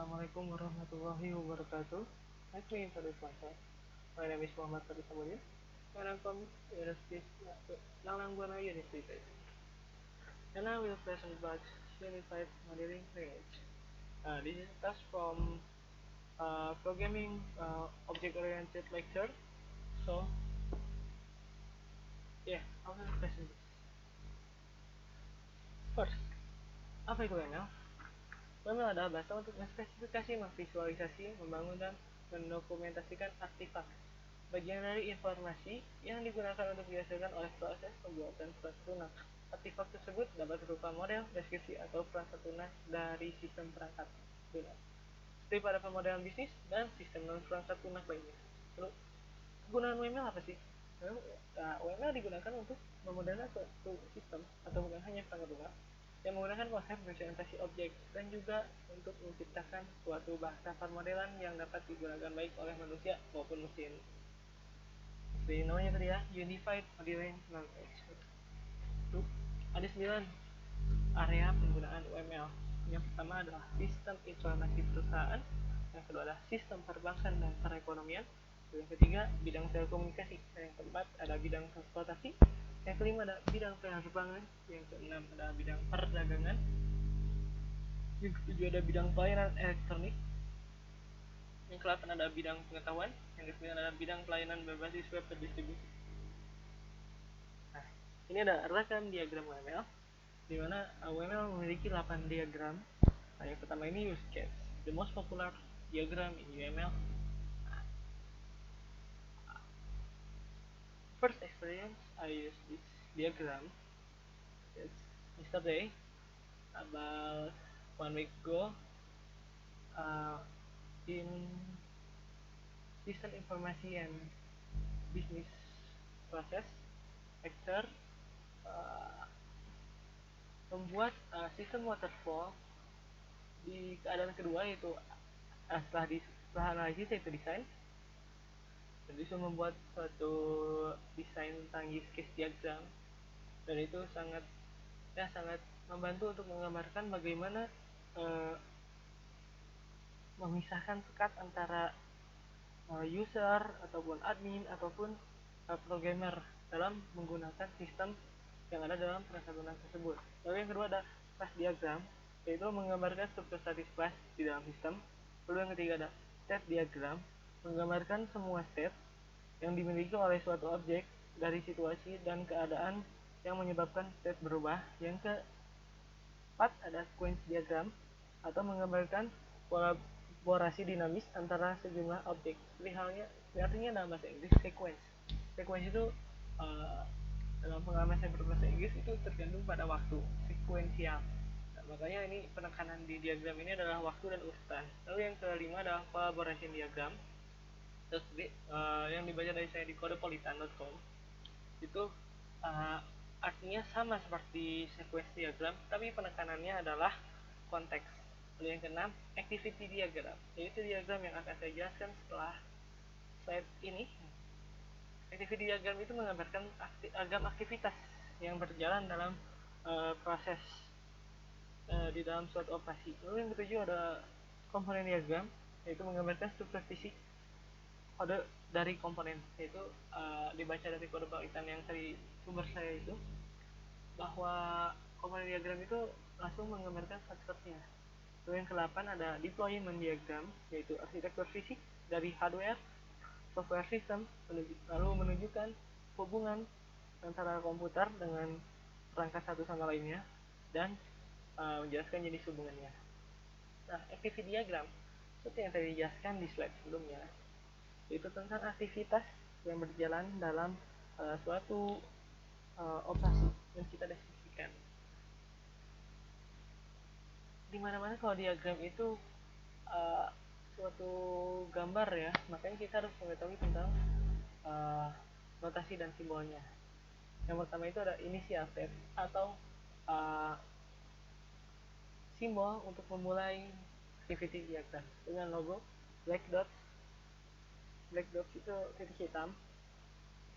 Assalamualaikum warahmatullahi wabarakatuh. Nice to introduce myself. My name is Muhammad Fadi Samudin, and I'm from Langlang Buana University. And I will present about Unified Modeling Language. This is a class from programming object-oriented lecture. So, yeah, I will present this. First, apa itu ML? ML adalah bahasa untuk menspesifikasi, memvisualisasi, membangun, dan mendokumentasikan artefak, bagian dari informasi yang digunakan untuk dihasilkan oleh proses pembuatan perangkat lunak. Artefak tersebut dapat berupa model, deskripsi, atau perangkat lunak dari sistem perangkat lunak, seperti pada pemodelan bisnis dan sistem non-perangkat lunak lainnya. Lalu, kegunaan UML apa sih? UML digunakan untuk memodelkan suatu sistem atau bukan hanya perangkat lunak yang menggunakan konsep representasi objek, dan juga untuk menciptakan suatu bahasa permodelan yang dapat digunakan baik oleh manusia maupun mesin. Seperti namanya tadi ya, Unified Modeling Language. Ada 9 area penggunaan UML. Yang pertama adalah sistem informasi perusahaan, yang kedua adalah sistem perbankan dan perekonomian, yang ketiga bidang telekomunikasi, yang keempat ada bidang transportasi, yang kelima ada bidang penerbangan, yang keenam ada bidang perdagangan, yang ketujuh ada bidang pelayanan elektronik, yang ke-8 ada bidang pengetahuan, yang ke-9 ada bidang pelayanan berbasis web terdistribusi. Nah, ini ada rangkaian diagram UML, di mana UML memiliki 8 diagram. Nah, yang pertama ini use case, the most popular diagram in UML. First experience I use this diagram is yesterday, about 1 week ago, in system informasi and business process lecture, membuat sistem waterfall di keadaan kedua, yaitu setelah analisis yaitu desain. Dan disuruh membuat suatu desain tentang use case diagram, dan itu sangat membantu untuk menggambarkan bagaimana memisahkan sekat antara user ataupun admin ataupun programmer dalam menggunakan sistem yang ada dalam perangkat lunak tersebut. Lalu yang kedua ada class diagram, yaitu menggambarkan struktur statis class di dalam sistem. Lalu yang ketiga ada state diagram, menggambarkan semua state yang dimiliki oleh suatu objek dari situasi dan keadaan yang menyebabkan state berubah. Yang keempat ada sequence diagram, atau menggambarkan kolaborasi dinamis antara sejumlah objek. Seperti halnya, artinya dalam bahasa Inggris sequence. Sequence itu dalam pengalaman saya berbahasa Inggris itu tergantung pada waktu, sekuensial. Nah, makanya ini penekanan di diagram ini adalah waktu dan urutan. Lalu yang kelima adalah collaboration diagram. Terus yang dibaca dari saya di codepolitan.com itu artinya sama seperti sequence diagram, tapi penekanannya adalah konteks. Lalu yang keenam, activity diagram, yaitu diagram yang akan saya jelaskan setelah slide ini. Activity diagram itu menggambarkan aktivitas yang berjalan dalam proses di dalam suatu operasi. Lalu yang ketujuh ada komponen diagram, yaitu menggambarkan struktur fisik kode dari komponen, yaitu dibaca dari kode Python yang dari sumber saya itu, bahwa komponen diagram itu langsung menggambarkan strukturnya. Lalu yang ke-8 ada deployment diagram, yaitu arsitektur fisik dari hardware software system, lalu menunjukkan hubungan antara komputer dengan perangkat satu sama lainnya, dan menjelaskan jenis hubungannya. Nah, activity diagram seperti yang tadi dijelaskan di slide sebelumnya, yaitu tentang aktivitas yang berjalan dalam suatu operasi yang kita deskripsikan. Dimana-mana kalau diagram itu suatu gambar ya, makanya kita harus mengetahui tentang notasi dan simbolnya. Yang pertama itu ada initial step atau simbol untuk memulai activity diagram dengan logo black dots itu titik hitam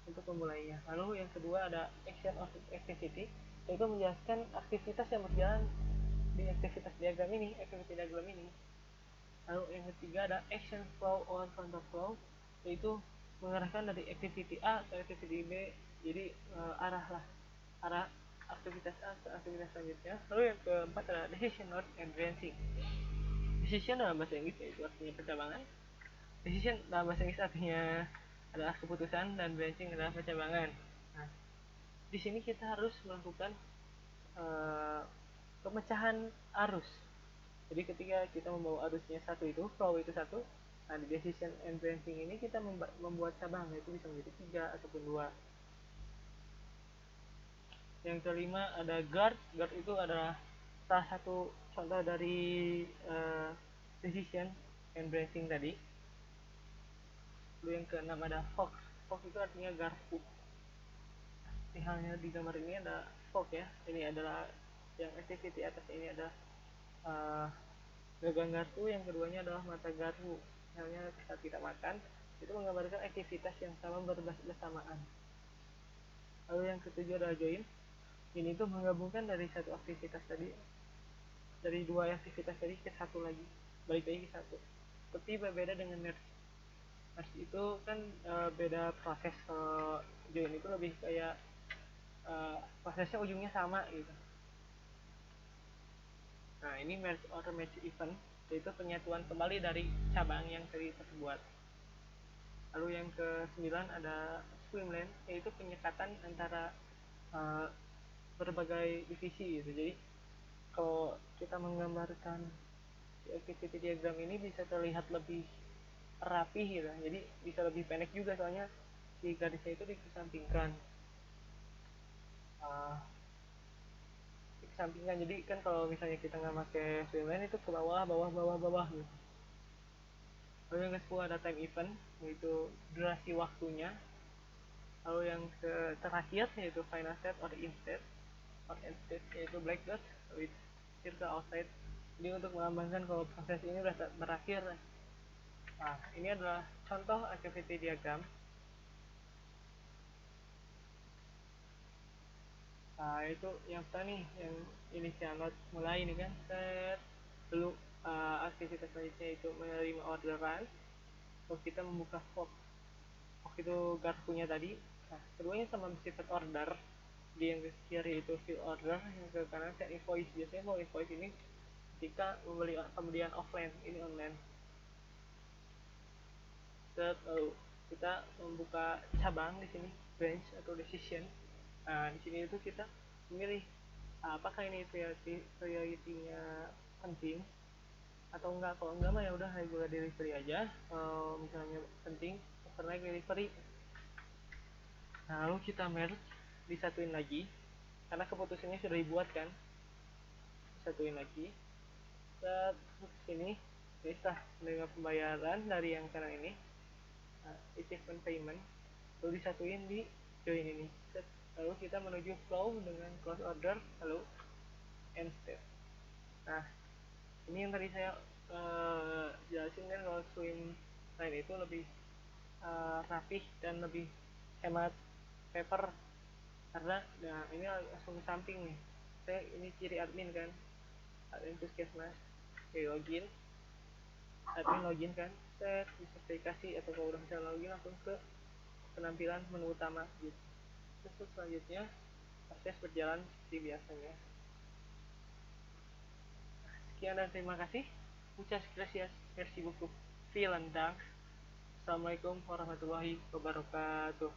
untuk memulainya. Lalu yang kedua ada action of activity, yaitu menjelaskan aktivitas yang berjalan di activity diagram ini. Lalu yang ketiga ada action flow or control flow, yaitu mengarahkan dari activity A ke activity B, jadi arah aktivitas A ke aktivitas selanjutnya. Lalu yang keempat adalah decision note and branching. Decision dalam bahasa Inggris yaitu artinya percabangan. Decision dalam bahasa Inggris artinya adalah keputusan, dan branching adalah percabangan. Nah, di sini kita harus melakukan pemecahan arus. Jadi ketika kita membawa arusnya satu, itu flow itu satu, nah di decision and branching ini kita membuat cabang, yaitu bisa menjadi 3 ataupun 2. Yang kelima ada guard. Guard itu adalah salah satu contoh dari decision and branching tadi. Lalu yang keenam ada fox. Fox itu artinya garpu. Halnya di gambar ini ada fox ya. Ini adalah yang activity atas ini ada gagang garpu, yang keduanya adalah mata garpu. Halnya saat kita makan, itu menggambarkan aktivitas yang sama bersamaan. Lalu yang ketujuh adalah join. Ini tuh menggabungkan dari satu aktivitas tadi, dari dua aktivitas tadi ke satu lagi, balik lagi ke satu. Tapi berbeda dengan merge. Merge itu kan beda proses. Kalau join itu lebih kayak prosesnya ujungnya sama gitu. Nah, ini merge or match event, yaitu penyatuan kembali dari cabang yang tadi terbuat. Lalu yang ke-9 ada swimlane, yaitu penyekatan antara berbagai divisi gitu. Jadi kalau kita menggambarkan activity diagram ini bisa terlihat lebih rapi gitu. Jadi bisa lebih pendek juga, soalnya si garisnya itu dikesampingkan. Dikesampingkan. Jadi kan kalau misalnya kita nggak pakai swimlane itu ke bawah gitu. Lalu yang ke-10 ada time event, yaitu durasi waktunya. Lalu yang terakhir yaitu final state or end state, yaitu black dot with circle outside. Jadi untuk melambangkan kalau proses ini sudah berakhir. Nah, ini adalah contoh activity diagram. Nah, itu yang pertama nih, yang initial node mulai ini kan, set. Lalu aktivitas selanjutnya itu menerima orderan. Lalu kita membuka fork itu garpunya tadi. Nah, keduanya sama bersifat order. Di yang ke kiri itu fill order, yang ke kanan set invoice. Biasanya kalau invoice ini ketika pembelian offline, ini online. Set, lalu kita membuka cabang di sini, branch atau decision. Nah, di sini itu kita memilih apakah ini priority-nya penting atau enggak. Kalau enggak mah ya udah regular delivery aja. Kalau misalnya penting, overnight delivery. Nah, lalu kita merge, disatuin lagi karena keputusannya sudah dibuat kan. Disatuin lagi. Set sini, bisa menerima pembayaran dari yang kanan ini. Achievement payment. Lalu disatuin di join ini. Set. Lalu kita menuju flow dengan close order, lalu end state. Nah, ini yang tadi saya jelasin kan, kalau swim line itu lebih rapih dan lebih hemat paper, karena nah ini langsung ke samping nih. Saya ini ciri admin kan, admin puskesmas. Oke, login, admin login kan, set bisa aplikasi, atau kalau udah bisa login langsung ke penampilan menu utama gitu. Terus selanjutnya proses berjalan seperti biasanya. Sekian dan terima kasih. Muchas gracias. Merci beaucoup. Vielen Dank. Assalamualaikum warahmatullahi wabarakatuh.